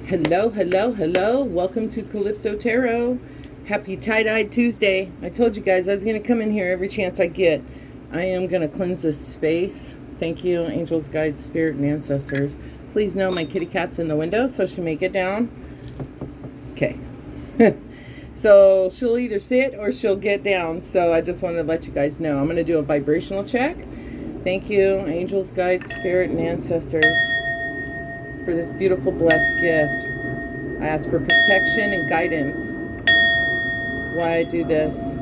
Hello, hello, hello. Welcome to Calypso Tarot. Happy Tie-Dyed Tuesday. I told you guys I was going to come in here every chance I get. I am going to cleanse this space. Thank you, angels, guides, spirit, and ancestors. Please know my kitty cat's in the window, so she may get down. Okay. So she'll either sit or she'll get down. So I just wanted to let you guys know. I'm going to do a vibrational check. Thank you, angels, guides, spirit, and ancestors, for this beautiful blessed gift. I ask for protection and guidance while I do this.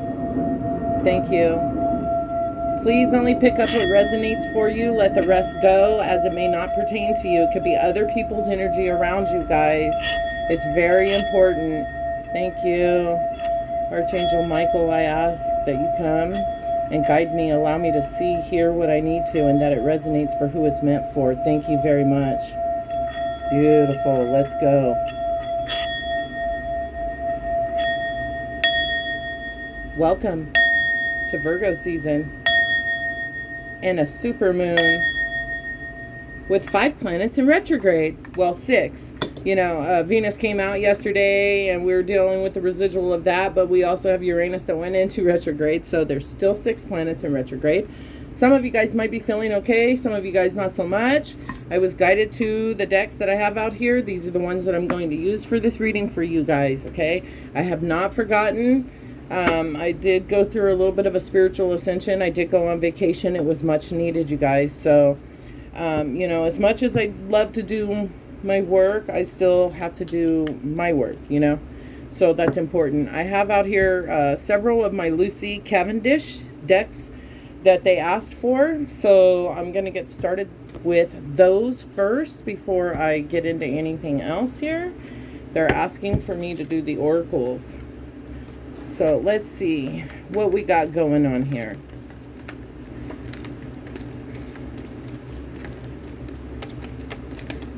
Thank you. Please only pick up what resonates for you. Let the rest go, as it may not pertain to you. It could be other people's energy around you, guys. It's very important. Thank you. Archangel Michael, I ask that you come and guide me. Allow me to see, hear what I need to, and that it resonates for who it's meant for. Thank you very much. Beautiful. Let's go. Welcome to Virgo season and a super moon with 5 planets in retrograde. Well, 6. Venus came out yesterday and we were dealing with the residual of that, but we also have Uranus that went into retrograde, so there's still 6 planets in retrograde. Some of you guys might be feeling okay, some of you guys not so much. I was guided to the decks that I have out here. These are the ones that I'm going to use for this reading for you guys, okay? I have not forgotten. I did go through a little bit of a spiritual ascension. I did go on vacation. It was much needed, you guys. So, as much as I love to do my work, I still have to do my work, So that's important. I have out here several of my Lucy Cavendish decks that they asked for. So I'm going to get started with those first before I get into anything else here. They're asking for me to do the oracles. So let's see what we got going on here.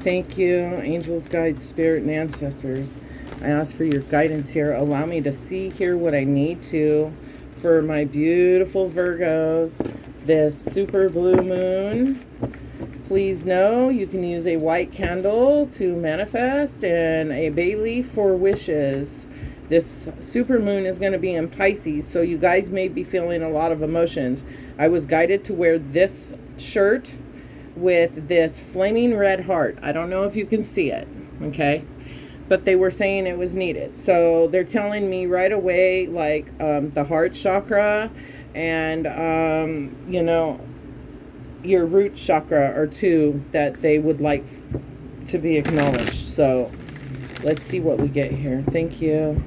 Thank you, angels, guides, spirit, and ancestors. I ask for your guidance here. Allow me to see, hear what I need to for my beautiful Virgos. This super blue moon. Please know you can use a white candle to manifest and a bay leaf for wishes. This super moon is going to be in Pisces, so you guys may be feeling a lot of emotions. I was guided to wear this shirt with this flaming red heart. I don't know if you can see it, okay? But they were saying it was needed. So they're telling me right away, like the heart chakra and, your root chakra are 2 that they would like to be acknowledged. So let's see what we get here. Thank you.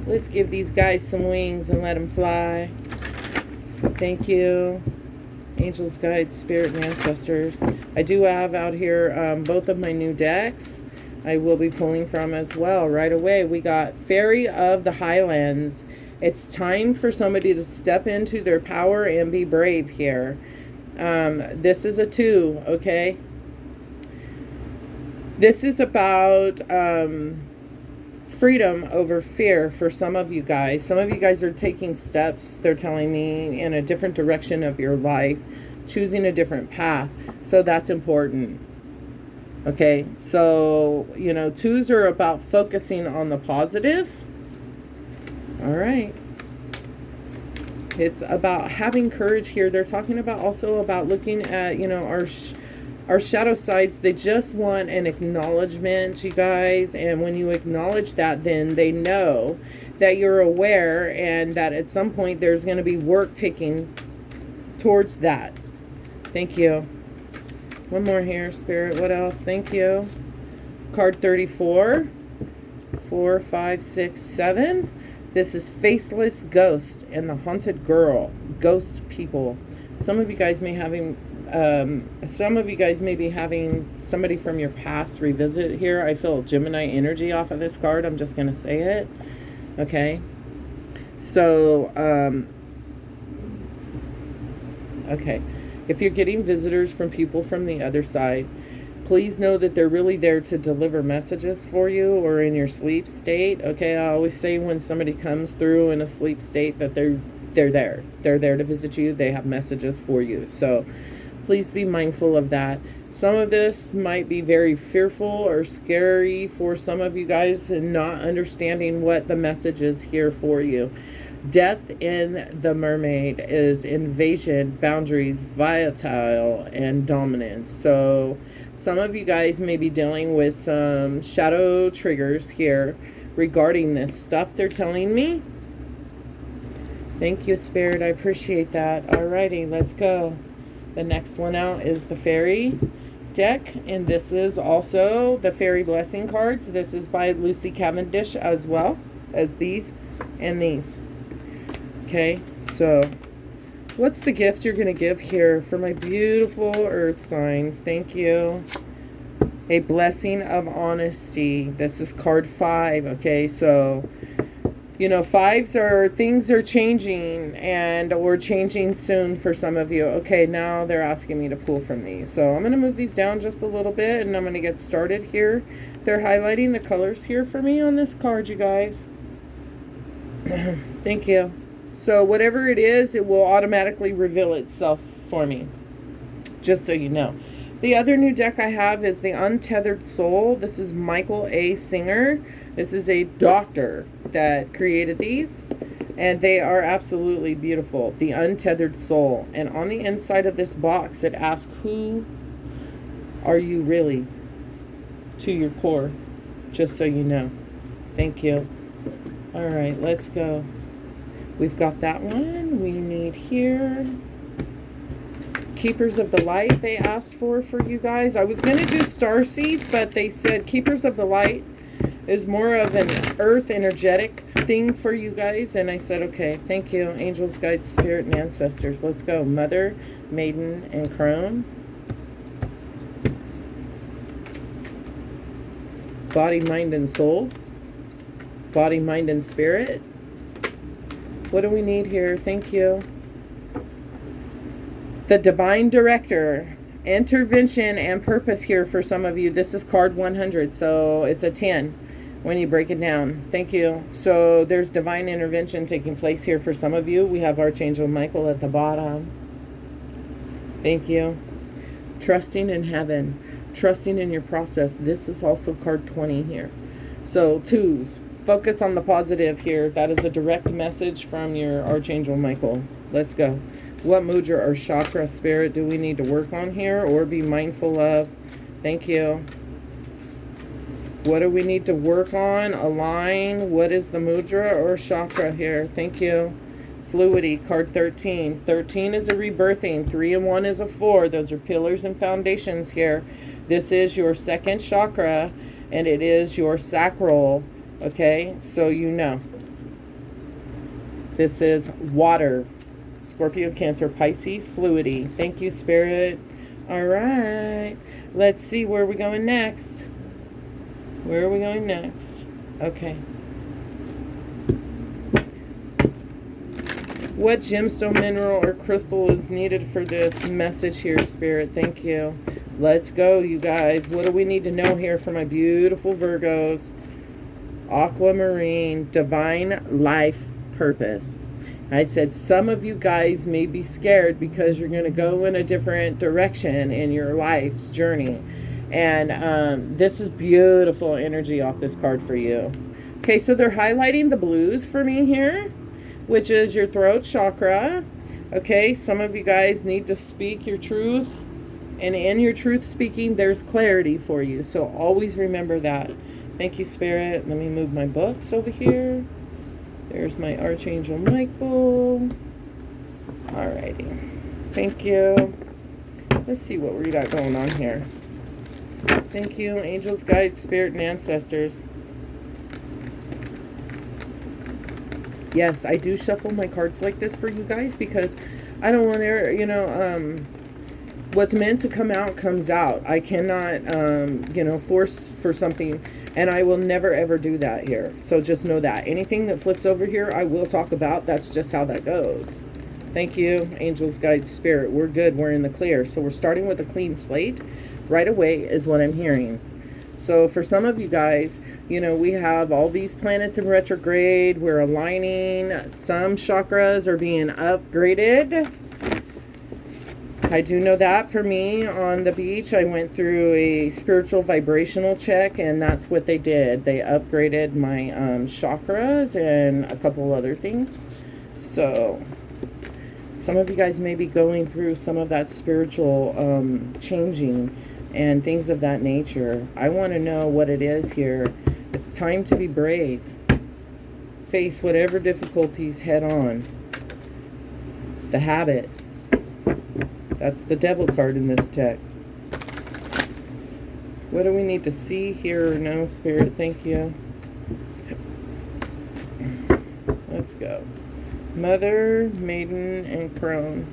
Let's give these guys some wings and let them fly. Thank you. Angels, guides, spirit, and ancestors. I do have out here both of my new decks I will be pulling from as well. Right away, we got Fairy of the Highlands. It's time for somebody to step into their power and be brave here. This is a 2, okay? This is about freedom over fear for some of you guys. Some of you guys are taking steps, they're telling me, in a different direction of your life, choosing a different path. So that's important. Okay, so, 2s are about focusing on the positive. All right. It's about having courage here. They're talking about also about looking at, our shadow sides. They just want an acknowledgement, you guys. And when you acknowledge that, then they know that you're aware and that at some point there's going to be work taking towards that. Thank you. One more here, Spirit. What else? Thank you. Card 34. 4, 5, 6, 7. This is Faceless Ghost and the Haunted Girl. Ghost people. Some of you guys may be having somebody from your past revisit here. I feel Gemini energy off of this card. I'm just going to say it. Okay. So, okay. If you're getting visitors from people from the other side, please know that they're really there to deliver messages for you or in your sleep state. Okay, I always say when somebody comes through in a sleep state that they're there. They're there to visit you. They have messages for you. So Please be mindful of that. Some of this might be very fearful or scary for some of you guys, and not understanding what the message is here for you. Death in the Mermaid is invasion, boundaries, volatile, and dominance. So some of you guys may be dealing with some shadow triggers here regarding this stuff they're telling me. Thank you, Spirit. I appreciate that. Alrighty, let's go. The next one out is the Fairy deck, and this is also the Fairy Blessing cards. This is by Lucy Cavendish, as well as these and these. Okay, so what's the gift you're going to give here for my beautiful earth signs? Thank you. A blessing of honesty. This is card 5. Okay, so you know, 5s are things are changing, and or changing soon for some of you. Okay, now they're asking me to pull from these, so I'm going to move these down just a little bit, and I'm going to get started here. They're highlighting the colors here for me on this card, you guys. Thank you. So whatever it is, it will automatically reveal itself for me, just so you know. The other new deck I have is the Untethered Soul. This is Michael A. Singer. This is a doctor that created these, and they are absolutely beautiful. The Untethered Soul. And on the inside of this box, it asks, who are you really to your core? Just so you know. Thank you. All right, let's go. We've got that one. We need here Keepers of the Light they asked for you guys. I was going to do Star Seeds, but they said Keepers of the Light is more of an earth energetic thing for you guys. And I said, okay, thank you. Angels, guides, spirit, and ancestors. Let's go. Mother, Maiden, and Crone. Body, mind, and soul. Body, mind, and spirit. What do we need here? Thank you. The Divine Director, intervention and purpose here for some of you. This is card 100, so it's a 10 when you break it down. Thank you. So there's divine intervention taking place here for some of you. We have Archangel Michael at the bottom. Thank you. Trusting in heaven, trusting in your process. This is also card 20 here. So 2s, focus on the positive here. That is a direct message from your Archangel Michael. Let's go. What mudra or chakra, spirit, do we need to work on here or be mindful of? Thank you. What do we need to work on? Align. What is the mudra or chakra here? Thank you. Fluidity, card 13. 13 is a rebirthing. 3 and 1 is a 4. Those are pillars and foundations here. This is your second chakra, and it is your sacral. Okay, so you know. This is water. Scorpio, Cancer, Pisces, fluidity. Thank you, Spirit. All right. Let's see where we're going next. Where are we going next? Okay. What gemstone, mineral, or crystal is needed for this message here, Spirit? Thank you. Let's go, you guys. What do we need to know here for my beautiful Virgos? Aquamarine, divine life purpose. I said some of you guys may be scared because you're going to go in a different direction in your life's journey. And this is beautiful energy off this card for you. Okay, so they're highlighting the blues for me here, which is your throat chakra. Okay, some of you guys need to speak your truth. And in your truth speaking, there's clarity for you. So always remember that. Thank you, Spirit. Let me move my books over here. There's my Archangel Michael. Alrighty. Thank you. Let's see what we got going on here. Thank you, angels, guides, spirit, and ancestors. Yes, I do shuffle my cards like this for you guys because I don't want to, you know, what's meant to come out comes out. I cannot, you know, force for something, and I will never ever do that here. So just know that. Anything that flips over here, I will talk about. That's just how that goes. Thank you, angels, guides, spirit. We're good. We're in the clear. So we're starting with a clean slate right away is what I'm hearing. So for some of you guys, you know, we have all these planets in retrograde. We're aligning. Some chakras are being upgraded. I do know that for me on the beach, I went through a spiritual vibrational check, and that's what they did. They upgraded my chakras and a couple other things. So some of you guys may be going through some of that spiritual changing and things of that nature. I want to know what it is here. It's time to be brave. Face whatever difficulties head on. The habit. That's the devil card in this deck. What do we need to see, hear, or know, Spirit? Thank you. Let's go. Mother, Maiden, and Crone.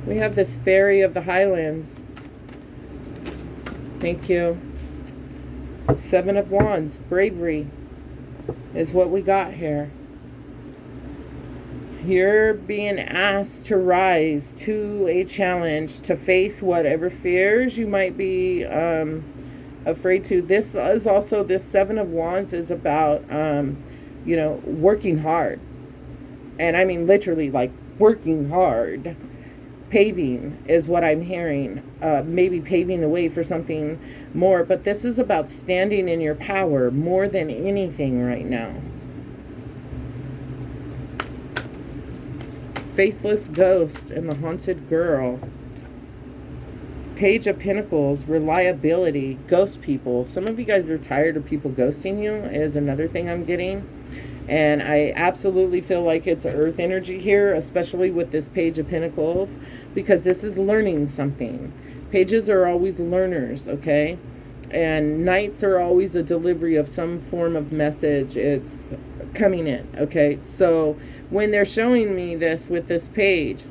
We have this Fairy of the Highlands. Thank you. Seven of Wands. Bravery is what we got here. You're being asked to rise to a challenge, to face whatever fears you might be afraid to. This is also, this Seven of Wands is about, you know, working hard. And I mean literally, like, working hard. Paving is what I'm hearing. Maybe paving the way for something more. But this is about standing in your power more than anything right now. Faceless Ghost and the Haunted Girl. Page of Pentacles, reliability, ghost people. Some of you guys are tired of people ghosting you is another thing I'm getting. And I absolutely feel like it's earth energy here, especially with this Page of Pentacles, because this is learning something. Pages are always learners, okay? And Knights are always a delivery of some form of message. It's coming in, okay? So when they're showing me this with this page,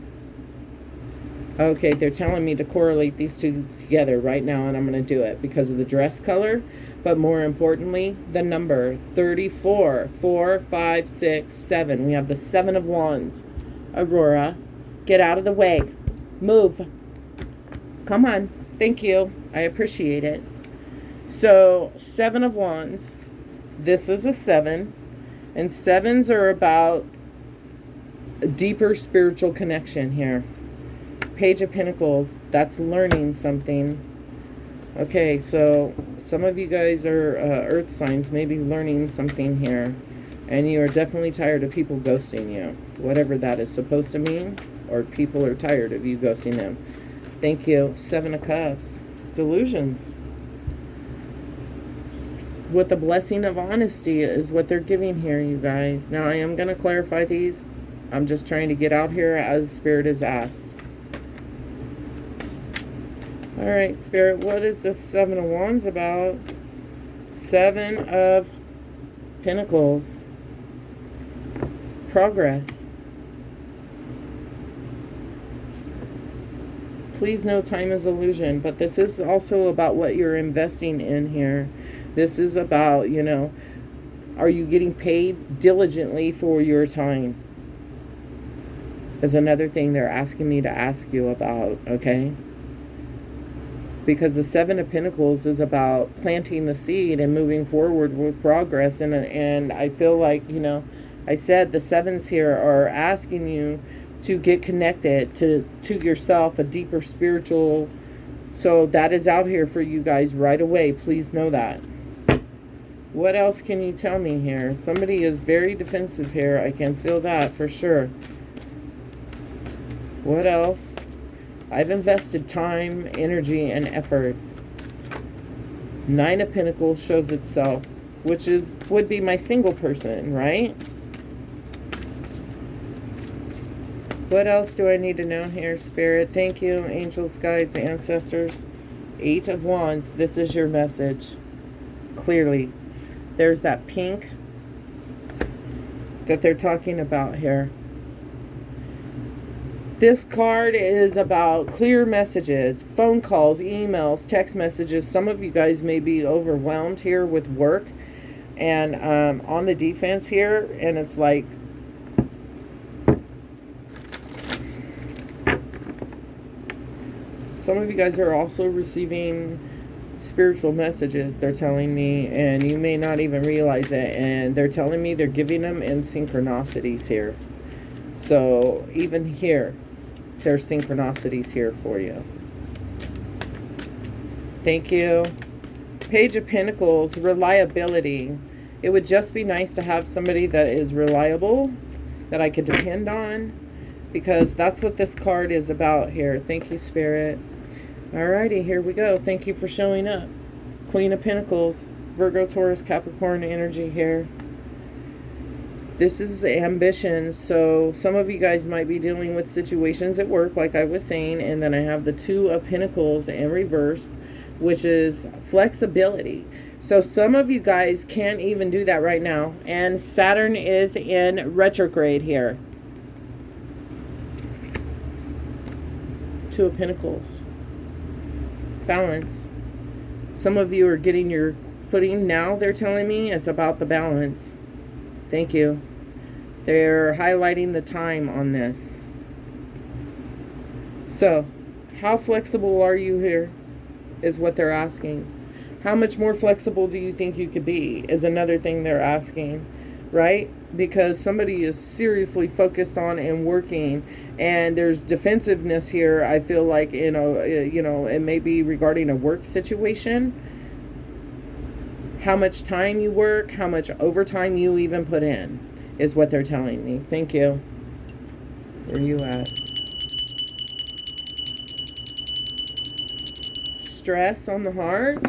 okay, they're telling me to correlate these two together right now, and I'm going to do it because of the dress color, but more importantly, the number 34, 4, 5, 6, 7. We have the Seven of Wands. Aurora, get out of the way. Move. Come on. Thank you. I appreciate it. So, Seven of Wands. This is a 7. And 7s are about a deeper spiritual connection here. Page of Pentacles, that's learning something. Okay, so some of you guys are earth signs, maybe learning something here. And you are definitely tired of people ghosting you. Whatever that is supposed to mean. Or people are tired of you ghosting them. Thank you. Seven of Cups. Delusions. With the blessing of honesty is what they're giving here, you guys. Now, I am going to clarify these. I'm just trying to get out here as Spirit is asked. All right, Spirit, what is this Seven of Wands about? Seven of Pentacles. Progress. Please know time is illusion, but this is also about what you're investing in here. This is about, you know, are you getting paid diligently for your time? Is another thing they're asking me to ask you about, okay? Because the Seven of Pentacles is about planting the seed and moving forward with progress. And I feel like, you know, I said the sevens here are asking you to get connected to yourself, a deeper spiritual. So that is out here for you guys right away. Please know that. What else can you tell me here? Somebody is very defensive here. I can feel that for sure. What else? I've invested time, energy, and effort. Nine of Pentacles shows itself, which would be my single person, right? What else do I need to know here, Spirit? Thank you, angels, guides, ancestors. Eight of Wands. This is your message. Clearly. There's that pink that they're talking about here. This card is about clear messages, phone calls, emails, text messages. Some of you guys may be overwhelmed here with work and on the defense here. And it's like, some of you guys are also receiving spiritual messages, they're telling me, and you may not even realize it. And they're telling me they're giving them in synchronicities here. So even here, there's synchronicities here for you. Thank you. Page of Pentacles, reliability. It would just be nice to have somebody that is reliable, that I could depend on, because that's what this card is about here. Thank you, Spirit. Alrighty, here we go. Thank you for showing up. Queen of Pentacles, Virgo, Taurus, Capricorn energy here. This is ambitions. So some of you guys might be dealing with situations at work, like I was saying. And then I have the Two of Pentacles in reverse, which is flexibility. So some of you guys can't even do that right now. And Saturn is in retrograde here. Two of Pentacles. Balance. Some of you are getting your footing now, they're telling me. It's about the balance. Thank you. They're highlighting the time on this. So, how flexible are you here? Is what they're asking. How much more flexible do you think you could be? Is another thing they're asking, right? Because somebody is seriously focused on and working, and there's defensiveness here. I feel like, you know, it may be regarding a work situation. How much time you work, how much overtime you even put in, is what they're telling me. Thank you. Where are you at? Stress on the heart.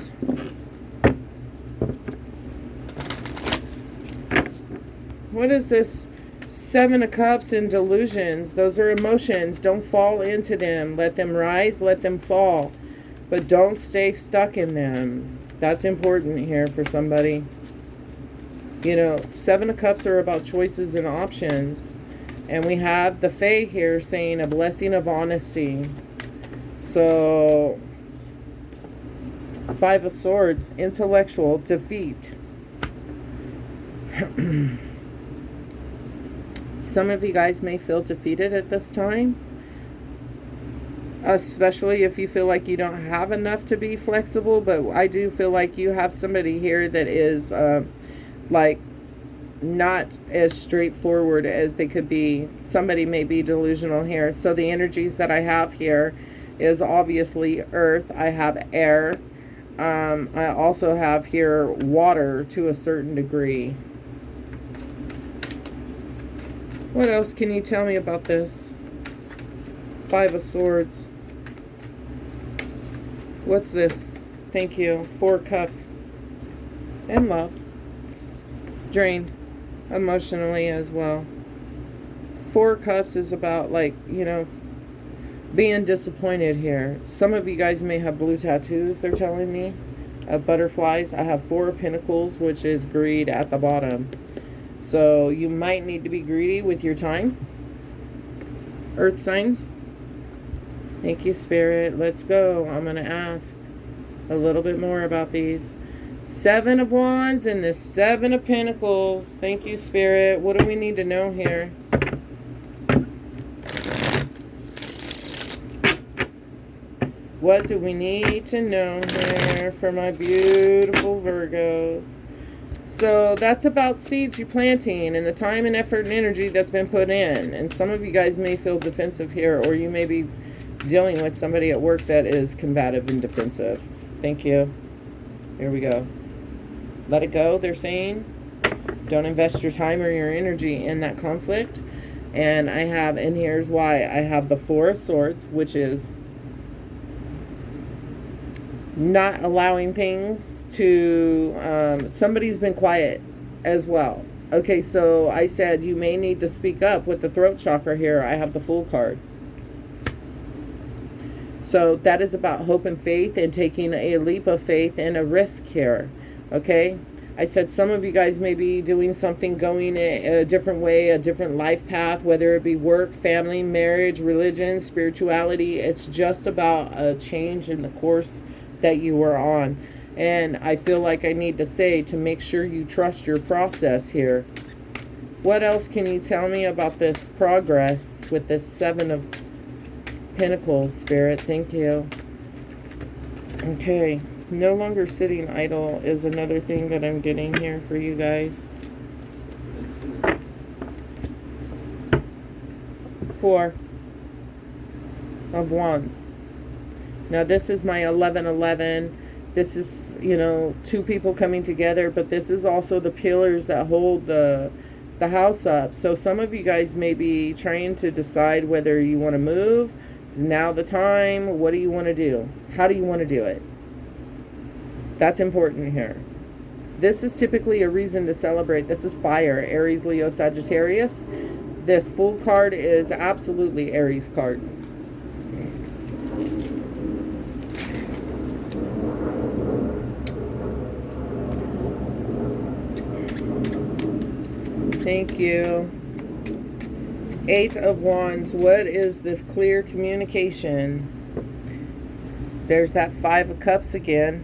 What is this? Seven of Cups and delusions. Those are emotions. Don't fall into them. Let them rise, let them fall. But don't stay stuck in them. That's important here for somebody. You know, Seven of Cups are about choices and options. And we have the Fae here saying a blessing of honesty. So, Five of Swords, intellectual defeat. Some of you guys may feel defeated at this time, especially if you feel like you don't have enough to be flexible. But I do feel like you have somebody here that is like not as straightforward as they could be. Somebody may be delusional here. So the energies that I have here is obviously earth. I have air. I also have here water to a certain degree. What else can you tell me about this? Five of Swords. What's this? Thank you. Four Cups. And love. Drained. Emotionally as well. Four Cups is about, like, you know, being disappointed here. Some of you guys may have blue tattoos, they're telling me, of butterflies. I have Four of Pentacles, which is greed at the bottom. So you might need to be greedy with your time. Earth signs. Thank you, Spirit. Let's go. I'm going to ask a little bit more about these. Seven of Wands and the Seven of Pentacles. Thank you, Spirit. What do we need to know here? What do we need to know here for my beautiful Virgos? So that's about seeds you're planting and the time and effort and energy that's been put in. And some of you guys may feel defensive here, or you may be dealing with somebody at work that is combative and defensive. Thank you. Here we go. Let it go, they're saying. Don't invest your time or your energy in that conflict. And I have, and here's why. I have the Four of Swords, which is not allowing things to, somebody's been quiet as well. Okay, so I said you may need to speak up with the throat chakra here. I have the Fool card. So that is about hope and faith and taking a leap of faith and a risk here. Okay, I said some of you guys may be doing something, going a different way, a different life path, whether it be work, family, marriage, religion, spirituality. It's just about a change in the course that you are on. And I feel like I need to say to make sure you trust your process here. What else can you tell me about this progress with this Seven of Pentacles, Spirit? Thank you. Okay, no longer sitting idle is another thing that I'm getting here for you guys. 4 of Wands. Now this is my 1111. This is, you know, two people coming together, but this is also the pillars that hold the house up. So some of you guys may be trying to decide whether you want to move. Is now the time? What do you want to do? How do you want to do it? That's important here. This is typically a reason to celebrate. This is fire, Aries, Leo, Sagittarius. This Fool card is absolutely Aries card. Thank you. 8 of Wands. What is this clear communication? There's that 5 of Cups again.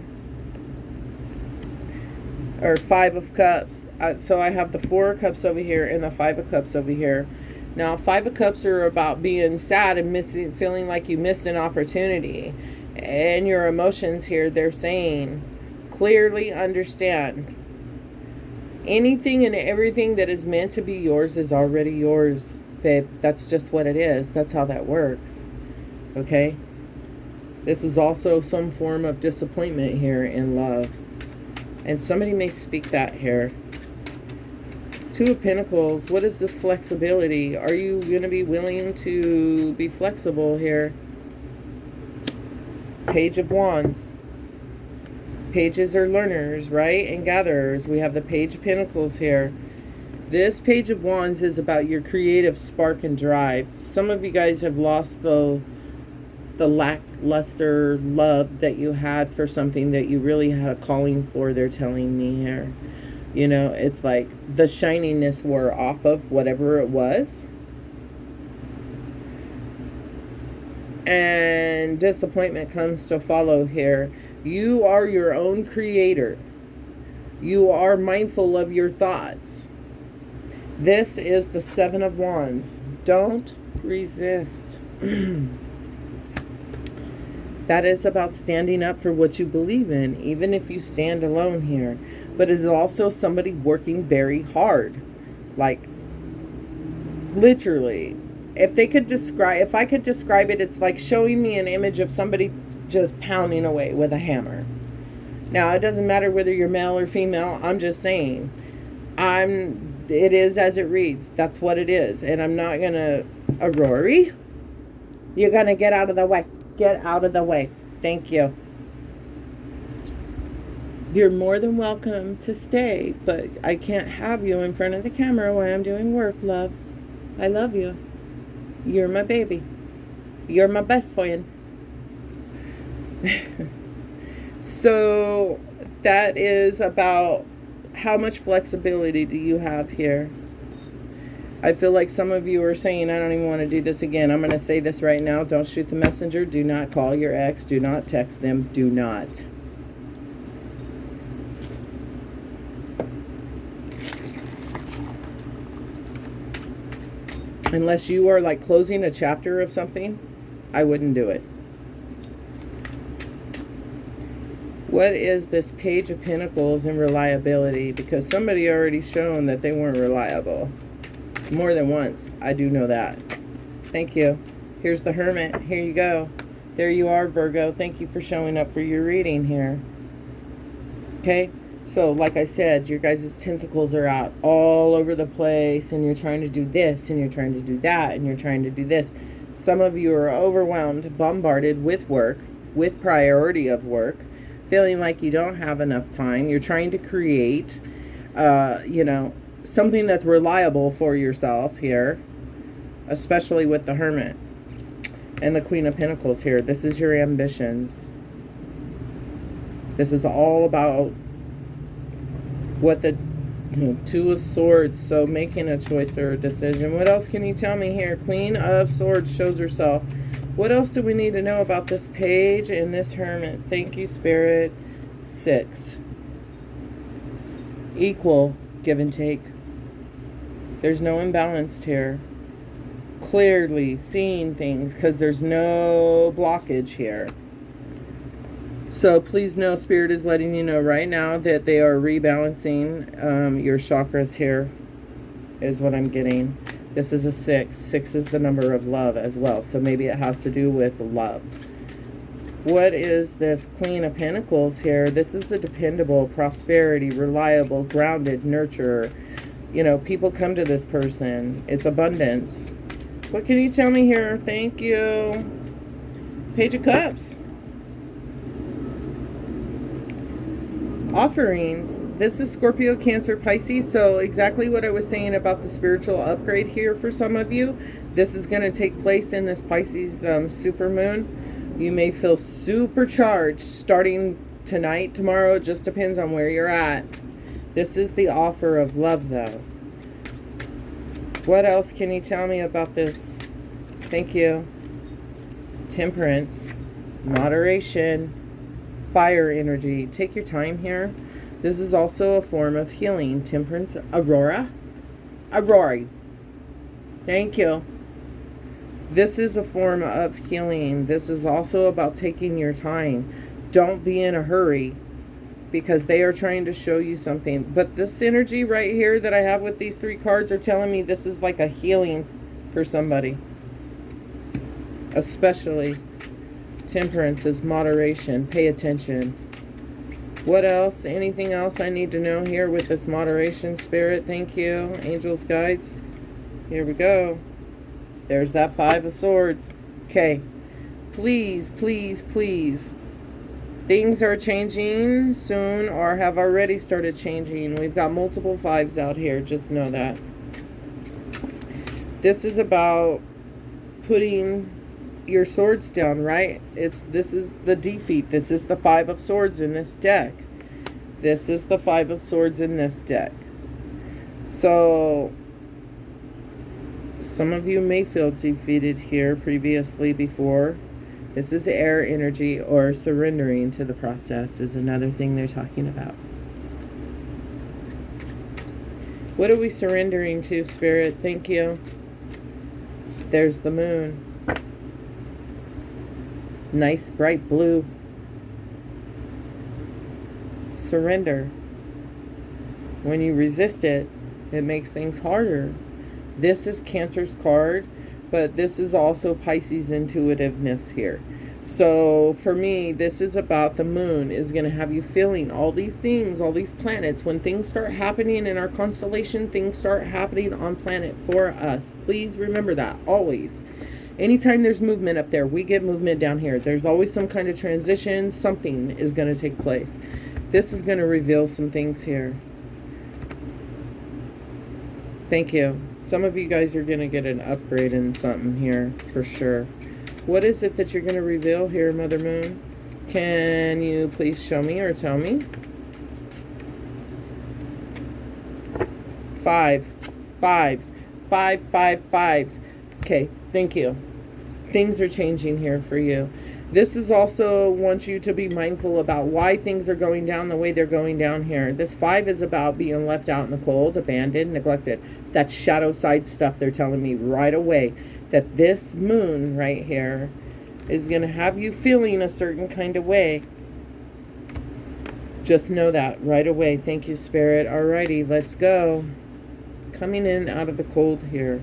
Or 5 of Cups. So I have the 4 of Cups over here and the 5 of Cups over here. Now, 5 of Cups are about being sad and missing, feeling like you missed an opportunity. And your emotions here, they're saying, clearly understand. Anything and everything that is meant to be yours is already yours, babe. That's just what it is. That's how that works. Okay? This is also some form of disappointment here in love. And somebody may speak that here. 2 of Pentacles. What is this flexibility? Are you going to be willing to be flexible here? Page of Wands. Pages are learners, right? And gatherers. We have the Page of Pentacles here. This Page of Wands is about your creative spark and drive. Some of you guys have lost the lackluster love that you had for something that you really had a calling for, they're telling me here. You know, it's like the shininess wore off of whatever it was. And disappointment comes to follow here. You are your own creator. You are mindful of your thoughts. This is the 7 of Wands. Don't resist. That is about standing up for what you believe in, even if you stand alone here. But it's also somebody working very hard. Like, literally. If I could describe it, it's like showing me an image of somebody just pounding away with a hammer. Now, it doesn't matter whether you're male or female. I'm just saying. It is as it reads. That's what it is. And I'm not going to... Rory, you're going to get out of the way. Get out of the way. Thank you. You're more than welcome to stay, but I can't have you in front of the camera while I'm doing work, love. I love you. You're my baby. You're my best friend. So that is about how much flexibility do you have here? I feel like some of you are saying, I don't even want to do this again. I'm going to say this right now. Don't shoot the messenger. Do not call your ex. Do not text them. Do not. Unless you are like closing a chapter of something, I wouldn't do it. What is this Page of Pentacles and reliability? Because somebody already shown that they weren't reliable. More than once. I do know that. Thank you. Here's the Hermit. Here you go. There you are, Virgo. Thank you for showing up for your reading here. Okay? So, like I said, your guys' tentacles are out all over the place, and you're trying to do this, and you're trying to do that, and you're trying to do this. Some of you are overwhelmed, bombarded with work, with priority of work, feeling like you don't have enough time. You're trying to create, you know, something that's reliable for yourself here, especially with the Hermit and the Queen of Pentacles here. This is your ambitions. This is all about what the Two of Swords, so making a choice or a decision. What else can you tell me here? Queen of Swords shows herself. What else do we need to know about this page and this Hermit? Thank you, Spirit. 6. Equal give and take. There's no imbalance here. Clearly seeing things because there's no blockage here. So please know, Spirit is letting you know right now that they are rebalancing your chakras here, is what I'm getting. This is a 6. 6 is the number of love as well. So maybe it has to do with love. What is this Queen of Pentacles here? This is the dependable, prosperity, reliable, grounded, nurturer. You know, people come to this person. It's abundance. What can you tell me here? Thank you. Page of Cups. Offerings. This is Scorpio, Cancer, Pisces. So exactly what I was saying about the spiritual upgrade here for some of you. This is going to take place in this Pisces supermoon. You may feel supercharged starting tonight, tomorrow. It just depends on where you're at. This is the offer of love, though. What else can you tell me about this? Thank you. Temperance, moderation, fire energy. Take your time here. This is also a form of healing. Temperance, Aurora. Thank you. This is a form of healing. This is also about taking your time. Don't be in a hurry because they are trying to show you something. But this energy right here that I have with these 3 cards are telling me this is like a healing for somebody. Especially temperance is moderation. Pay attention. What else? Anything else I need to know here with this moderation spirit? Thank you. Angels, guides. Here we go. There's that 5 of Swords. Okay. Please, please, please. Things are changing soon or have already started changing. We've got multiple 5s out here. Just know that. This is about putting your swords down, right? This is the defeat. This is the 5 of Swords in this deck. This is the 5 of Swords in this deck. So some of you may feel defeated here previously before. This is air energy, or surrendering to the process is another thing they're talking about. What are we surrendering to, Spirit? Thank you. There's the moon. Nice bright blue. Surrender. When you resist it, it makes things harder. This is Cancer's card, but this is also Pisces intuitiveness here. So for me, this is about the moon is going to have you feeling all these things, all these planets. When things start happening in our constellation, things start happening on planet for us. Please remember that always. Anytime there's movement up there, we get movement down here. There's always some kind of transition. Something is going to take place. This is going to reveal some things here. Thank you. Some of you guys are going to get an upgrade in something here for sure. What is it that you're going to reveal here, Mother Moon? Can you please show me or tell me? 5 5s. 5 5 5s. Okay, thank you. Things are changing here for you. This is also wants you to be mindful about why things are going down the way they're going down here. This 5 is about being left out in the cold, abandoned, neglected. That's shadow side stuff. They're telling me right away that this moon right here is going to have you feeling a certain kind of way. Just know that right away. Thank you, Spirit. Alrighty, let's go. Coming in out of the cold here.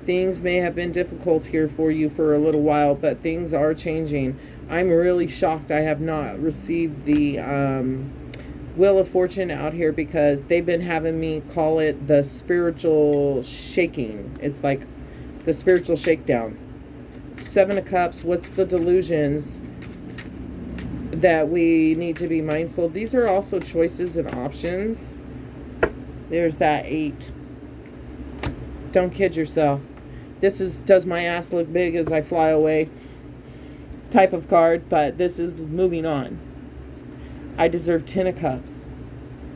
Things may have been difficult here for you for a little while, but things are changing. I'm really shocked I have not received the Wheel of Fortune out here because they've been having me call it the spiritual shaking. It's like the spiritual shakedown. 7 of Cups, what's the delusions that we need to be mindful? These are also choices and options. There's that 8. Don't kid yourself. This is, does my ass look big as I fly away type of card, but this is moving on. I deserve 10 of Cups.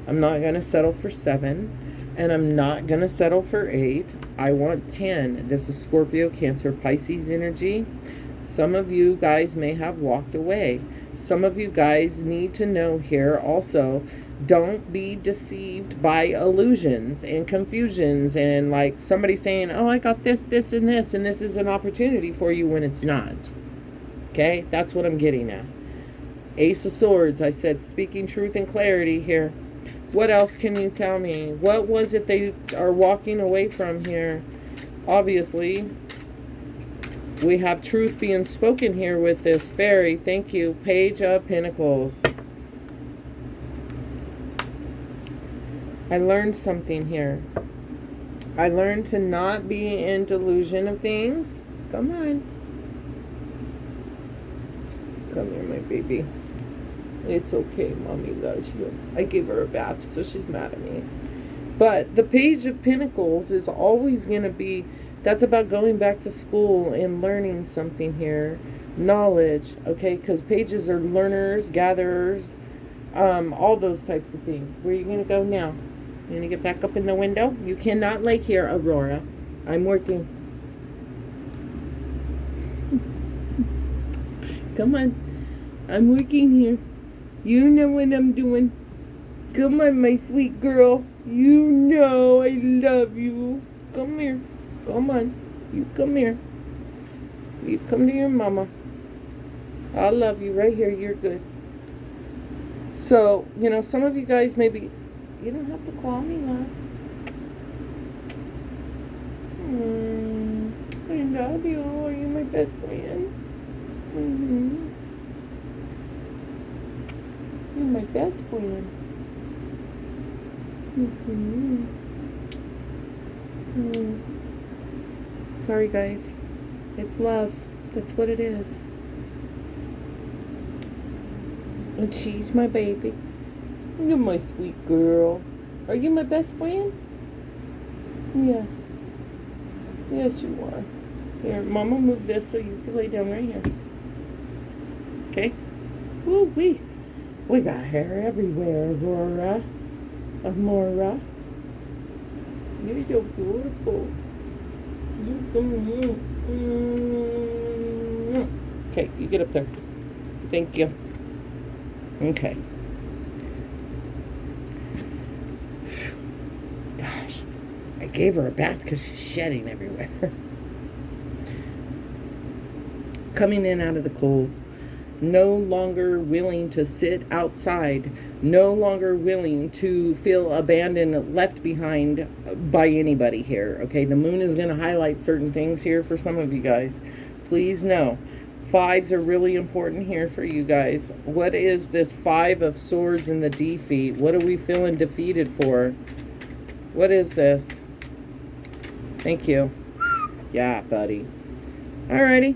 I'm not going to settle for 7, and I'm not going to settle for 8. I want 10. This is Scorpio, Cancer, Pisces energy. Some of you guys may have walked away. Some of you guys need to know here also, don't be deceived by illusions and confusions and like somebody saying, oh, I got this, this, and this is an opportunity for you when it's not. Okay, that's what I'm getting at. Ace of Swords, I said speaking truth and clarity here. What else can you tell me? What was it they are walking away from here? Obviously, we have truth being spoken here with this fairy. Thank you. Page of Pentacles. I learned something here. I learned to not be in delusion of things. Come on. Come here, my baby. It's okay. Mommy loves you. I gave her a bath, so she's mad at me. But the Page of Pentacles is always going to be, that's about going back to school and learning something here. Knowledge, okay? Because pages are learners, gatherers, all those types of things. Where are you going to go now? You going to get back up in the window? You cannot lay here, Aurora. I'm working. Come on. I'm working here. You know what I'm doing. Come on, my sweet girl. You know I love you. Come here. Come on. You come here. You come to your mama. I love you right here. You're good. So, you know, some of you guys maybe... You don't have to call me, love. I love you. Are you my best friend? You're my best friend. Sorry, guys. It's love. That's what it is. And she's my baby. You're my sweet girl. Are you my best friend? Yes. Yes, you are. Here, Mama, move this so you can lay down right here. Okay? Woo wee. We got hair everywhere, Aurora. Amora. You're so beautiful. You come here. Okay, you get up there. Thank you. Okay. Gosh, I gave her a bath because she's shedding everywhere. Coming in out of the cold. No longer willing to sit outside. No longer willing to feel abandoned, left behind by anybody here. Okay, the moon is going to highlight certain things here for some of you guys. Please know. Fives are really important here for you guys. What is this Five of Swords in the defeat? What are we feeling defeated for? What is this? Thank you. Yeah, buddy. Alrighty.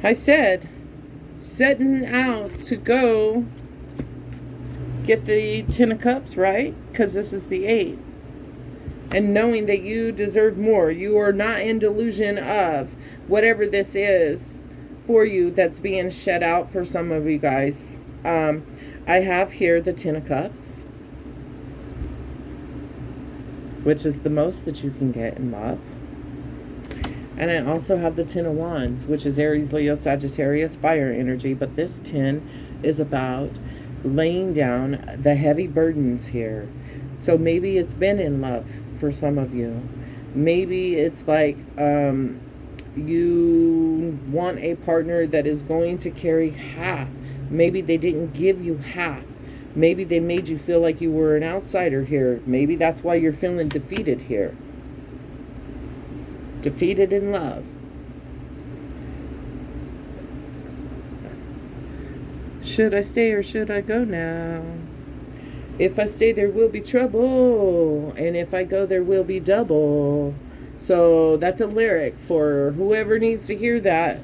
I said, setting out to go get the Ten of Cups, right? Because this is the 8. And knowing that you deserve more. You are not in delusion of whatever this is for you that's being shed out for some of you guys. I have here the Ten of Cups, which is the most that you can get in love. And I also have the Ten of Wands, which is Aries, Leo, Sagittarius, fire energy. But this 10 is about laying down the heavy burdens here. So maybe it's been in love for some of you. Maybe it's like you want a partner that is going to carry half. Maybe they didn't give you half. Maybe they made you feel like you were an outsider here. Maybe that's why you're feeling defeated here. Defeated in love. Should I stay or should I go now? If I stay, there will be trouble. And if I go, there will be double. So that's a lyric for whoever needs to hear that.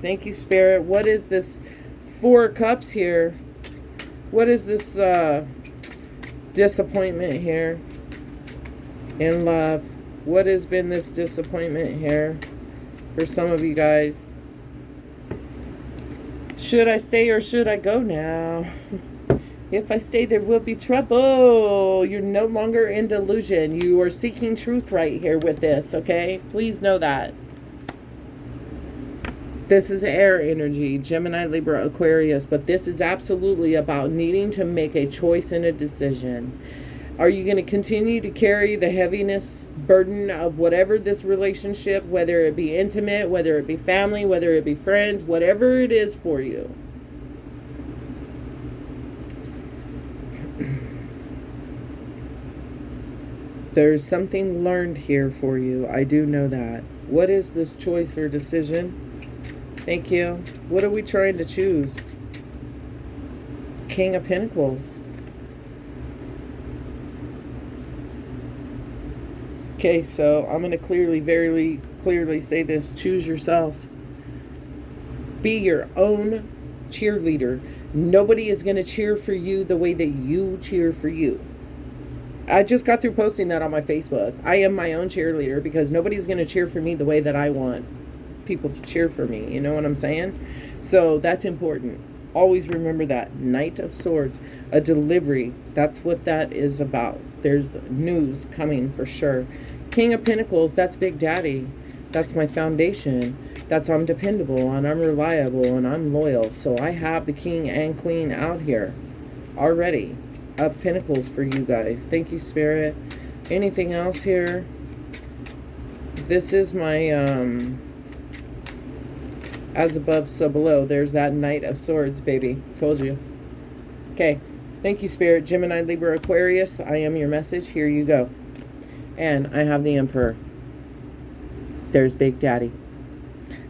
Thank you, Spirit. What is this 4 of Cups here? What is this disappointment here in love? What has been this disappointment here for some of you guys? Should I stay or should I go now? If I stay, there will be trouble. You're no longer in delusion. You are seeking truth right here with this, okay? Please know that. This is air energy, Gemini, Libra, Aquarius, but this is absolutely about needing to make a choice and a decision. Are you going to continue to carry the heaviness, burden of whatever this relationship, whether it be intimate, whether it be family, whether it be friends, whatever it is for you? There's something learned here for you. I do know that. What is this choice or decision? Thank you. What are we trying to choose? King of Pentacles. Okay, so I'm going to very clearly say this. Choose yourself. Be your own cheerleader. Nobody is going to cheer for you the way that you cheer for you. I just got through posting that on my Facebook. I am my own cheerleader because nobody's going to cheer for me the way that I want people to cheer for me. You know what I'm saying? So that's important. Always remember that. Knight of Swords, a delivery. That's what that is about. There's news coming for sure. King of Pentacles, that's Big Daddy. That's my foundation. That's I'm dependable and I'm reliable and I'm loyal. So I have the King and Queen out here already. Of Pentacles for you guys. Thank you, Spirit. Anything else here? This is my as above, so below. There's that Knight of Swords, baby. Told you. Okay. Thank you, Spirit. Gemini, Libra, Aquarius. I am your message. Here you go. And I have the Emperor. There's Big Daddy.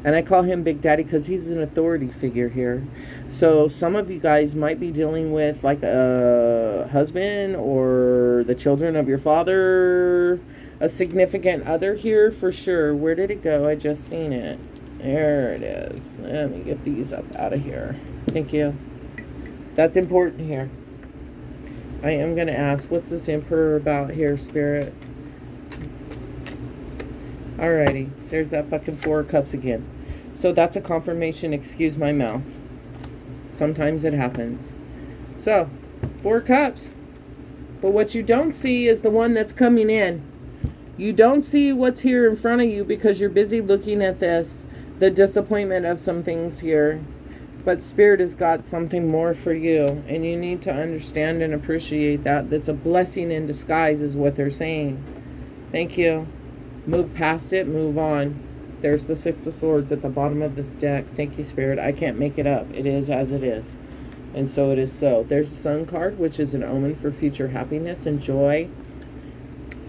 And I call him Big Daddy because he's an authority figure here. So some of you guys might be dealing with like a husband or the children of your father, a significant other here for sure. Where did it go? I just seen it. There it is. Let me get these up out of here. Thank you. That's important here. I am going to ask, what's this Emperor about here, Spirit? Alrighty. There's that fucking Four of Cups again. So that's a confirmation. Excuse my mouth. Sometimes it happens. So, Four of Cups. But what you don't see is the one that's coming in. You don't see what's here in front of you because you're busy looking at this. The disappointment of some things here. But Spirit has got something more for you. And you need to understand and appreciate that. That's a blessing in disguise is what they're saying. Thank you. Move past it. Move on. There's the Six of Swords at the bottom of this deck. Thank you, Spirit. I can't make it up. It is as it is. And so it is so. There's the Sun card, which is an omen for future happiness and joy,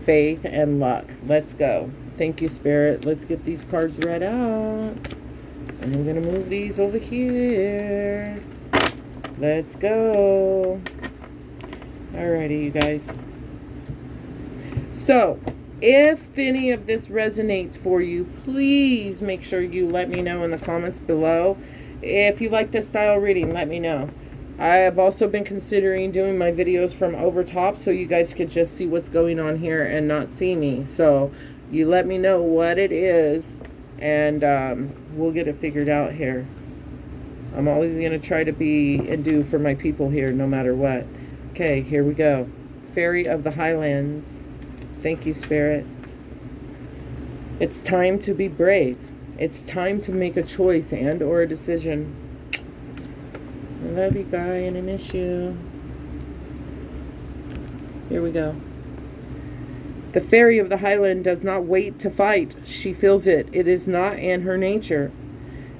faith, and luck. Let's go. Thank you, Spirit. Let's get these cards read out. And I'm going to move these over here. Let's go. Alrighty, you guys. So, if any of this resonates for you, please make sure you let me know in the comments below. If you like this style reading, let me know. I have also been considering doing my videos from over top so you guys could just see what's going on here and not see me. So you let me know what it is and we'll get it figured out here. I'm always going to try to be and do for my people here no matter what. Okay, here we go. Fairy of the Highlands. Thank you, Spirit. It's time to be brave. It's time to make a choice and or a decision. I love you, guy, and I miss you. Here we go. The Fairy of the Highland does not wait to fight. She feels it. It is not in her nature.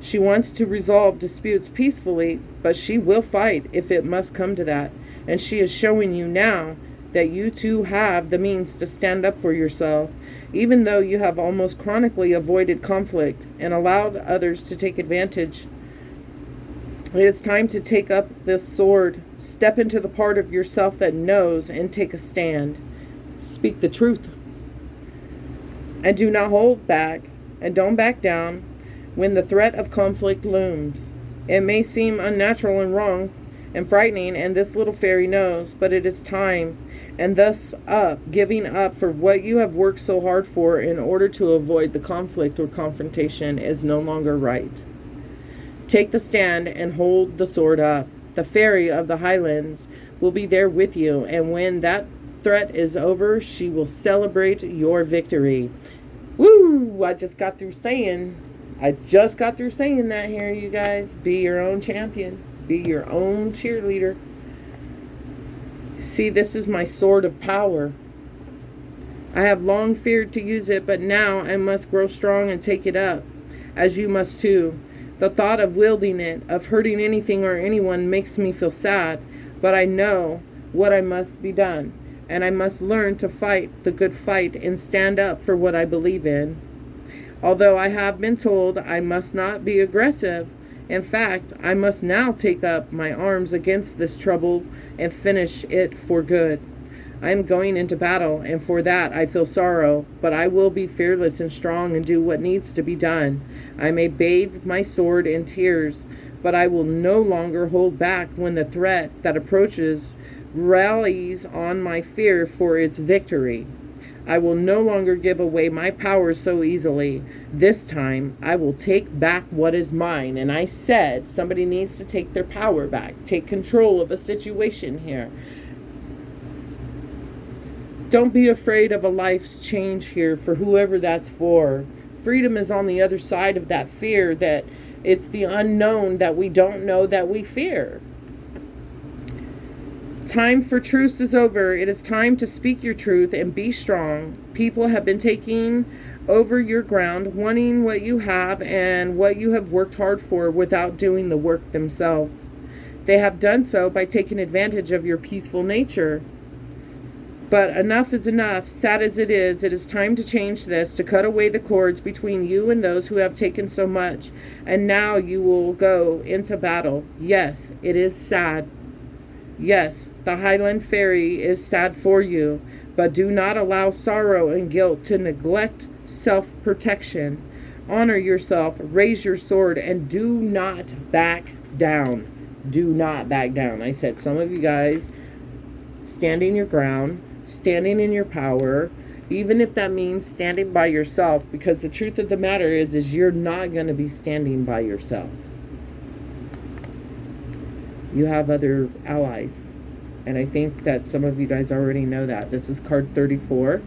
She wants to resolve disputes peacefully, but she will fight if it must come to that. And she is showing you now that you too have the means to stand up for yourself, even though you have almost chronically avoided conflict and allowed others to take advantage. It is time to take up this sword, step into the part of yourself that knows, and take a stand. Speak the truth. And do not hold back, and don't back down when the threat of conflict looms. It may seem unnatural and wrong and frightening, and this little fairy knows, but it is time, and thus giving up for what you have worked so hard for in order to avoid the conflict or confrontation is no longer right. Take the stand and hold the sword up. The Fairy of the Highlands will be there with you, and when that threat is over, she will celebrate your victory. Woo! I just got through saying that here, you guys. Be your own champion. Be your own cheerleader. See, this is my sword of power. I have long feared to use it, but now I must grow strong and take it up, as you must too. The thought of wielding it, of hurting anything or anyone, makes me feel sad, but I know what I must be done. and I must learn to fight the good fight and stand up for what I believe in. Although I have been told I must not be aggressive, in fact, I must now take up my arms against this trouble and finish it for good. I am going into battle, and for that I feel sorrow, but I will be fearless and strong and do what needs to be done. I may bathe my sword in tears, but I will no longer hold back when the threat that approaches rallies on my fear for its victory. I will no longer give away my power so easily. This time, I will take back what is mine. And I said, somebody needs to take their power back, take control of a situation here. Don't be afraid of a life's change here for whoever that's for. Freedom is on the other side of that fear, that it's the unknown that we don't know that we fear. Time for truce is over. It is time to speak your truth and be strong. People have been taking over your ground, wanting what you have and what you have worked hard for without doing the work themselves. They have done so by taking advantage of your peaceful nature. But enough is enough. Sad as it is time to change this, to cut away the cords between you and those who have taken so much. And now you will go into battle. Yes, it is sad. Yes, the Highland Fairy is sad for you, but do not allow sorrow and guilt to neglect self-protection. Honor yourself, raise your sword, and do not back down. Do not back down. I said some of you guys standing your ground, standing in your power, even if that means standing by yourself, because the truth of the matter is you're not going to be standing by yourself. You have other allies. And I think that some of you guys already know that. This is card 34.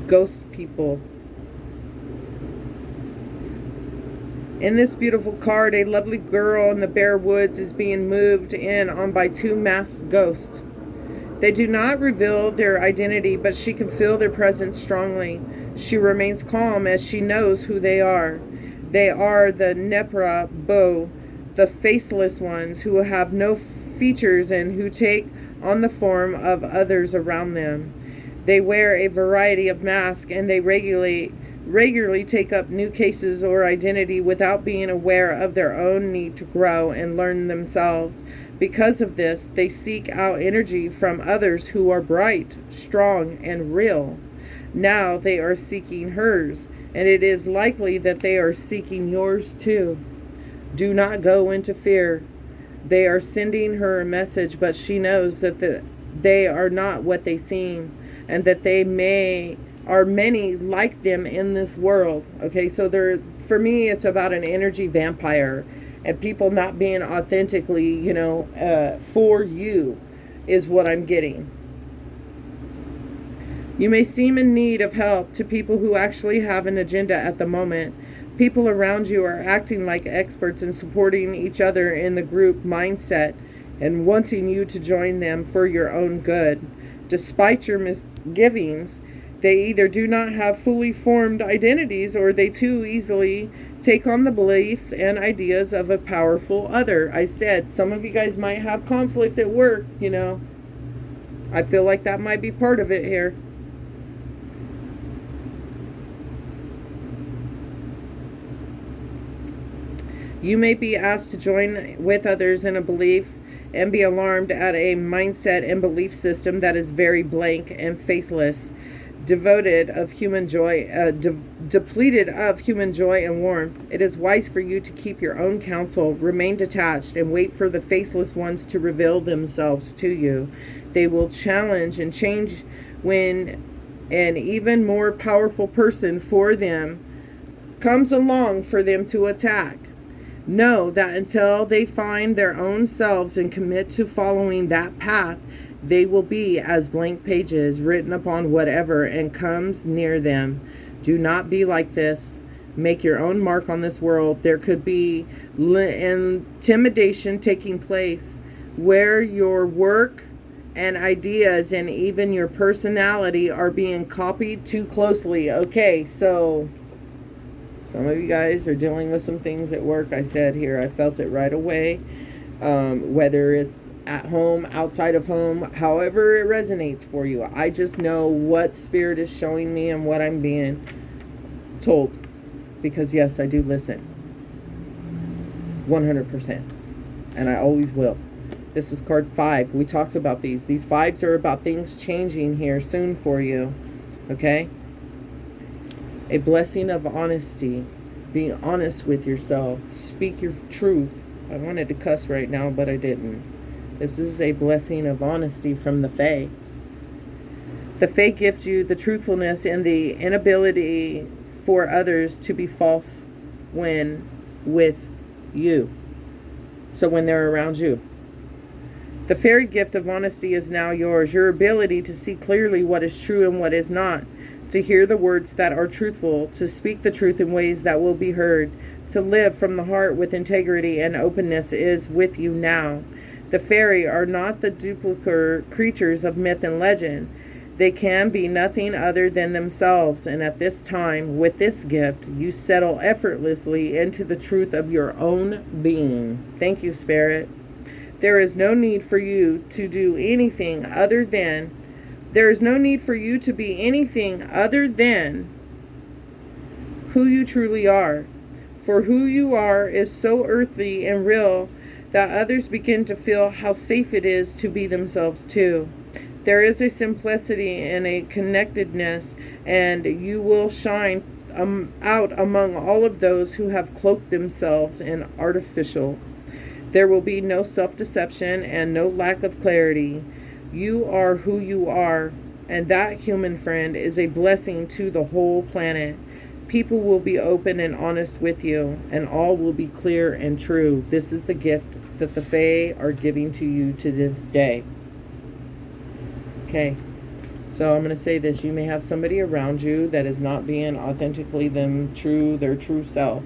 Ghost people. In this beautiful card, a lovely girl in the bare woods is being moved in on by two masked ghosts. They do not reveal their identity, but she can feel their presence strongly. She remains calm as she knows who they are. They are the Nepra Bo, the faceless ones who have no features and who take on the form of others around them. They wear a variety of masks, and they regularly take up new cases or identity without being aware of their own need to grow and learn themselves. Because of this, they seek out energy from others who are bright, strong, and real. Now they are seeking hers, and it is likely that they are seeking yours too. Do not go into fear. They are sending her a message, but she knows that they are not what they seem, and that are many like them in this world. Okay, so for me, it's about an energy vampire, and people not being authentically, for you is what I'm getting. You may seem in need of help to people who actually have an agenda at the moment. People around you are acting like experts and supporting each other in the group mindset and wanting you to join them for your own good. Despite your misgivings, they either do not have fully formed identities, or they too easily take on the beliefs and ideas of a powerful other. I said some of you guys might have conflict at work, I feel like that might be part of it here. You may be asked to join with others in a belief and be alarmed at a mindset and belief system that is very blank and faceless, depleted of human joy and warmth. It is wise for you to keep your own counsel, remain detached, and wait for the faceless ones to reveal themselves to you. They will challenge and change when an even more powerful person for them comes along for them to attack. Know that until they find their own selves and commit to following that path, they will be as blank pages written upon whatever and comes near them. Do not be like this. Make your own mark on this world. There could be intimidation taking place where your work and ideas and even your personality are being copied too closely. Okay, so some of you guys are dealing with some things at work. I said here, I felt it right away. whether it's at home, outside of home, however it resonates for you. I just know what Spirit is showing me and what I'm being told. Because yes, I do listen. 100%. And I always will. This is card 5. We talked about these. These 5s are about things changing here soon for you. Okay? A blessing of honesty. Being honest with yourself. Speak your truth. I wanted to cuss right now, but I didn't. This is a blessing of honesty from the Fae. The Fae gift you the truthfulness and the inability for others to be false when with you. So when they're around you. The fairy gift of honesty is now yours. Your ability to see clearly what is true and what is not. To hear the words that are truthful. To speak the truth in ways that will be heard. To live from the heart with integrity and openness is with you now. The fairy are not the duplicate creatures of myth and legend. They can be nothing other than themselves, and at this time, with this gift, you settle effortlessly into the truth of your own being. Thank you, Spirit. There is no need for you to do anything other than, there is no need for you to be anything other than who you truly are. For who you are is so earthly and real that others begin to feel how safe it is to be themselves too. There is a simplicity and a connectedness, and you will shine out among all of those who have cloaked themselves in artificial. There will be no self-deception and no lack of clarity. You are who you are, and that, human friend, is a blessing to the whole planet. People will be open and honest with you, and all will be clear and true. This is the gift that the Fae are giving to you to this day. Okay, so I'm going to say this. You may have somebody around you that is not being authentically their true self.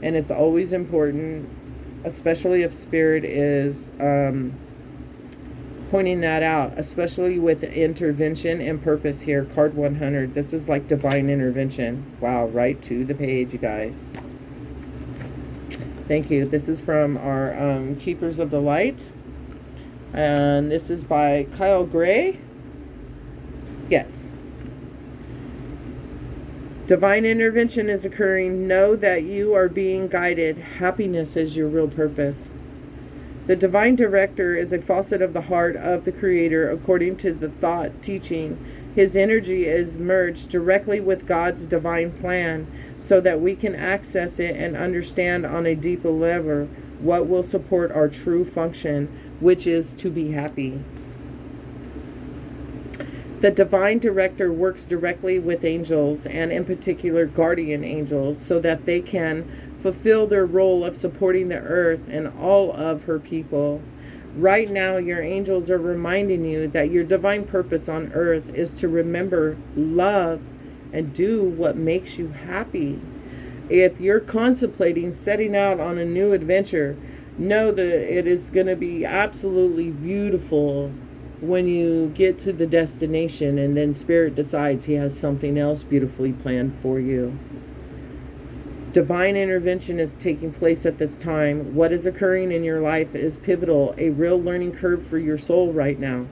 And it's always important, especially if Spirit is pointing that out, especially with intervention and purpose here. Card 100. This is like divine intervention. Wow, right to the page, you guys. Thank you. This is from our Keepers of the Light. And this is by Kyle Gray. Yes. Divine intervention is occurring. Know that you are being guided. Happiness is your real purpose. The divine director is a faucet of the heart of the Creator according to the thought teaching. His energy is merged directly with God's divine plan so that we can access it and understand on a deeper level what will support our true function, which is to be happy. The divine director works directly with angels, and in particular guardian angels, so that they can fulfill their role of supporting the earth and all of her people. Right now, your angels are reminding you that your divine purpose on earth is to remember, love, and do what makes you happy. If you're contemplating setting out on a new adventure, know that it is going to be absolutely beautiful when you get to the destination, and then Spirit decides he has something else beautifully planned for you. Divine intervention is taking place at this time. What is occurring in your life is pivotal, a real learning curve for your soul right now.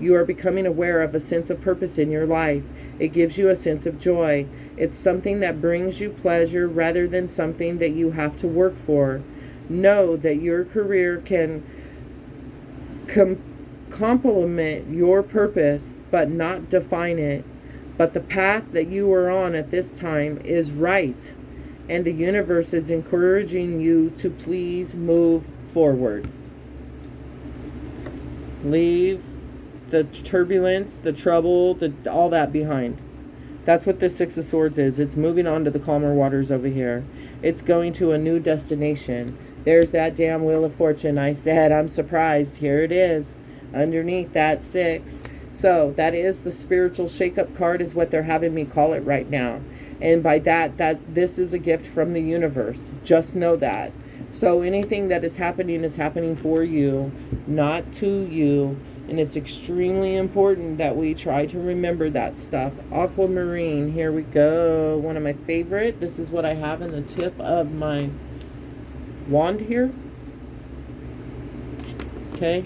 You are becoming aware of a sense of purpose in your life. It gives you a sense of joy. It's something that brings you pleasure rather than something that you have to work for. Know that your career can complement your purpose, but not define it. But the path that you are on at this time is right, and the universe is encouraging you to please move forward. Leave the turbulence, the trouble, all that behind. That's what the Six of Swords is. It's moving on to the calmer waters over here. It's going to a new destination. There's that damn Wheel of Fortune I said. I'm surprised. Here it is. Underneath that 6. So that is the spiritual shake-up card, is what they're having me call it right now. And by that this is a gift from the universe. Just know that. So anything that is happening for you, not to you. And it's extremely important that we try to remember that stuff. Aquamarine, here we go. One of my favorite. This is what I have in the tip of my wand here. Okay.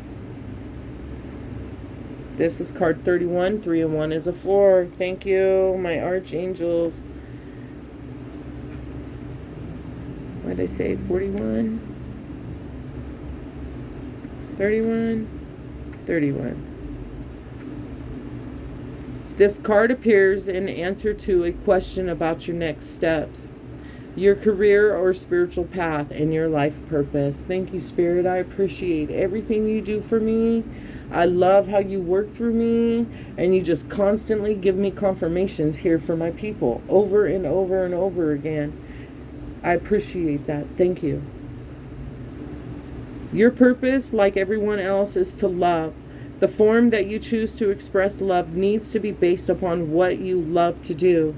This is card 31. 3 and 1 is a 4. Thank you, my archangels. What did I say? 41? 31? 31. This card appears in answer to a question about your next steps, your career or spiritual path, and your life purpose. Thank you, Spirit. I appreciate everything you do for me. I love how you work through me, and you just constantly give me confirmations here for my people over and over and over again. I appreciate that. Thank you. Your purpose, like everyone else, is to love. The form that you choose to express love needs to be based upon what you love to do.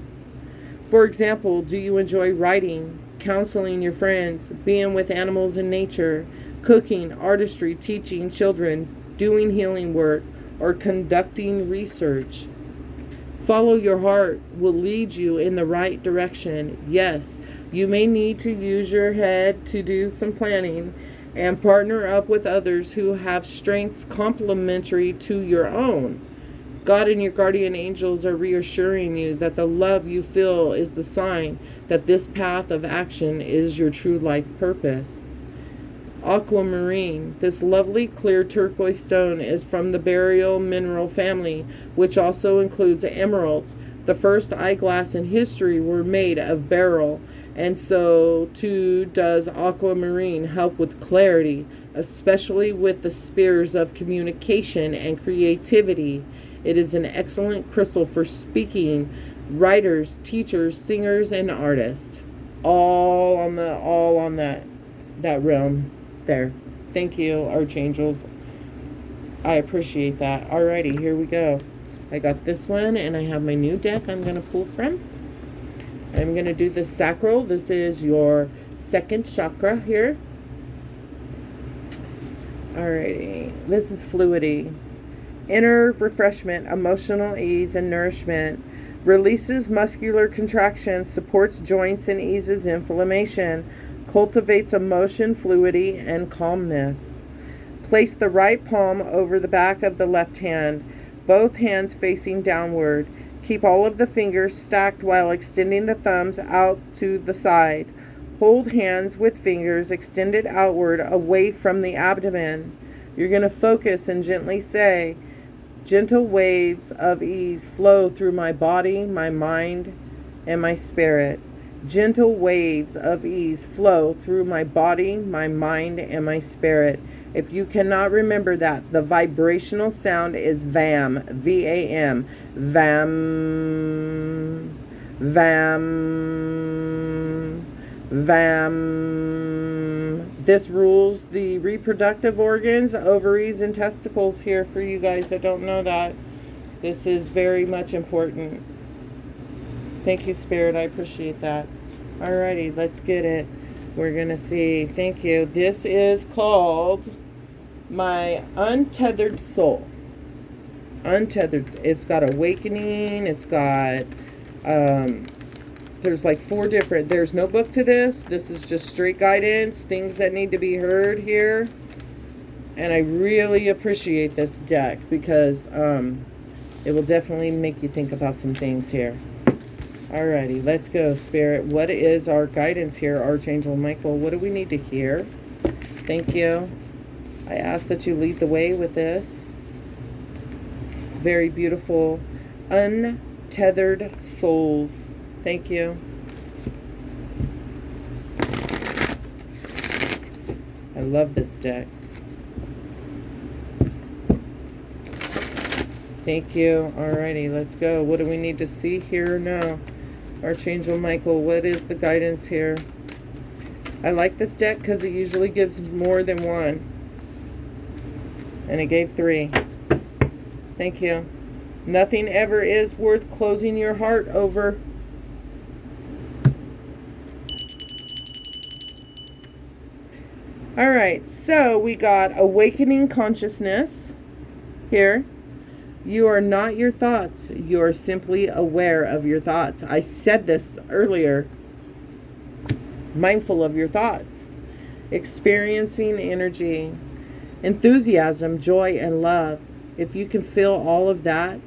For example, do you enjoy writing, counseling your friends, being with animals in nature, cooking, artistry, teaching children, doing healing work, or conducting research? Follow your heart will lead you in the right direction. Yes, you may need to use your head to do some planning and partner up with others who have strengths complementary to your own. God and your guardian angels are reassuring you that the love you feel is the sign that this path of action is your true life purpose. Aquamarine. This lovely clear turquoise stone is from the beryl mineral family, which also includes emeralds. The first eyeglass in history were made of beryl, and so too does aquamarine help with clarity, especially with the spheres of communication and creativity. It is an excellent crystal for speaking, writers, teachers, singers, and artists. All on that realm there. Thank you, archangels. I appreciate that. Alrighty, here we go. I got this one, and I have my new deck I'm going to pull from. I'm going to do the sacral. This is your second chakra here. Alrighty. This is fluidity. Inner refreshment, emotional ease, and nourishment. Releases muscular contractions, supports joints, and eases inflammation. Cultivates emotion, fluidity, and calmness. Place the right palm over the back of the left hand, both hands facing downward. Keep all of the fingers stacked while extending the thumbs out to the side. Hold hands with fingers extended outward away from the abdomen. You're going to focus and gently say, gentle waves of ease flow through my body, my mind, and my spirit. Gentle waves of ease flow through my body, my mind, and my spirit. If you cannot remember that, the vibrational sound is VAM, V-A-M, VAM, VAM, VAM. This rules the reproductive organs, ovaries, and testicles here for you guys that don't know that. This is very much important. Thank you, Spirit. I appreciate that. Alrighty, let's get it. We're going to see. Thank you. This is called My Untethered Soul. Untethered. It's got awakening. It's got, there's like 4 different. There's no book to this. This is just straight guidance. Things that need to be heard here. And I really appreciate this deck because it will definitely make you think about some things here. Alrighty, let's go, Spirit. What is our guidance here, Archangel Michael? What do we need to hear? Thank you. I ask that you lead the way with this. Very beautiful. Untethered souls. Thank you. I love this deck. Thank you. Alrighty, let's go. What do we need to see here now? Archangel Michael, what is the guidance here? I like this deck because it usually gives more than 1. And it gave 3. Thank you. Nothing ever is worth closing your heart over. Alright, so we got awakening consciousness here. You are not your thoughts. You are simply aware of your thoughts. I said this earlier. Mindful of your thoughts. Experiencing energy. Enthusiasm, joy, and love. If you can feel all of that,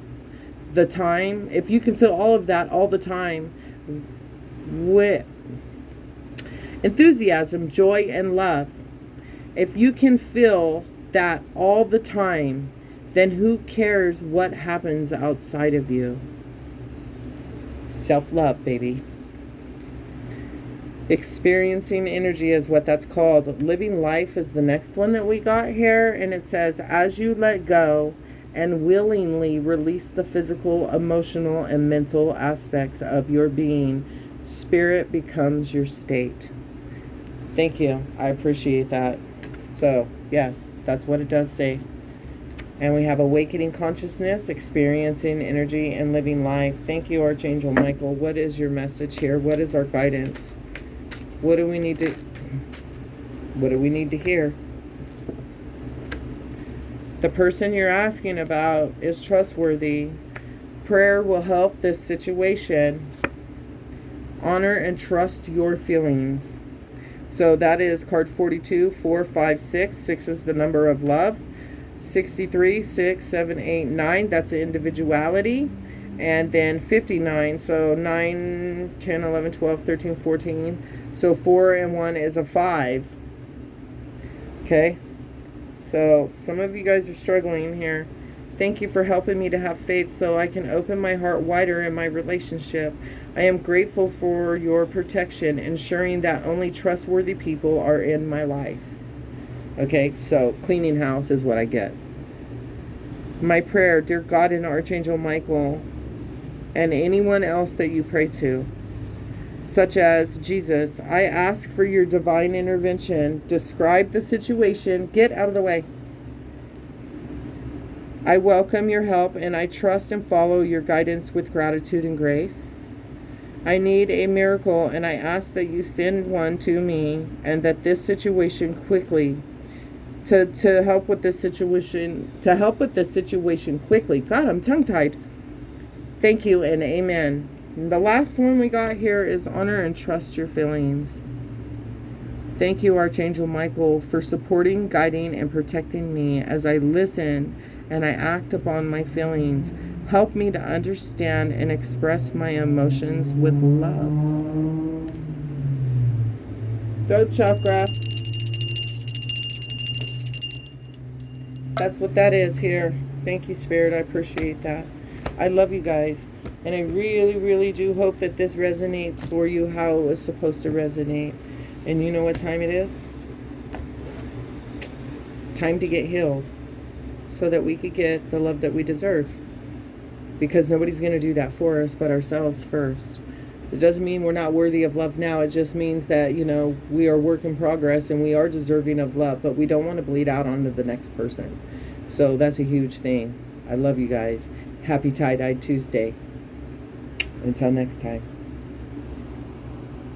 if you can feel all of that all the time, with enthusiasm, joy, and love. If you can feel that all the time, then who cares what happens outside of you? Self-love, baby. Experiencing energy is what that's called. Living life is the next one that we got here. And it says, as you let go and willingly release the physical, emotional, and mental aspects of your being, spirit becomes your state. Thank you. I appreciate that. So, yes, that's what it does say. And we have awakening consciousness, experiencing energy, and living life. Thank you, Archangel Michael. What is your message here? What is our guidance? What do we need to hear? The person you're asking about is trustworthy. Prayer will help this situation. Honor and trust your feelings. So that is card 42, 4, 5, 6. 6 is the number of love. 63, 6, 7, 8, 9. That's individuality. And then 59. So 9, 10, 11, 12, 13, 14. So 4 and 1 is a 5. Okay. So some of you guys are struggling here. Thank you for helping me to have faith so I can open my heart wider in my relationship. I am grateful for your protection, ensuring that only trustworthy people are in my life. Okay, so cleaning house is what I get. My prayer, dear God and Archangel Michael, and anyone else that you pray to, such as Jesus, I ask for your divine intervention. Describe the situation. Get out of the way. I welcome your help and I trust and follow your guidance with gratitude and grace. I need a miracle and I ask that you send one to me and that this situation quickly to help with this situation quickly. God, I'm tongue-tied. Thank you and amen. And the last one we got here is honor and trust your feelings. Thank you, Archangel Michael, for supporting, guiding, and protecting me as I listen and I act upon my feelings. Help me to understand and express my emotions with love. Throat chakra. That's what that is here. Thank you, Spirit. I appreciate that. I love you guys. And I really, really do hope that this resonates for you how it was supposed to resonate. And you know what time it is? It's time to get healed so that we could get the love that we deserve. Because nobody's going to do that for us but ourselves first. It doesn't mean we're not worthy of love now. It just means that, we are work in progress and we are deserving of love, but we don't want to bleed out onto the next person. So that's a huge thing. I love you guys. Happy Tie-Dye Tuesday. Until next time.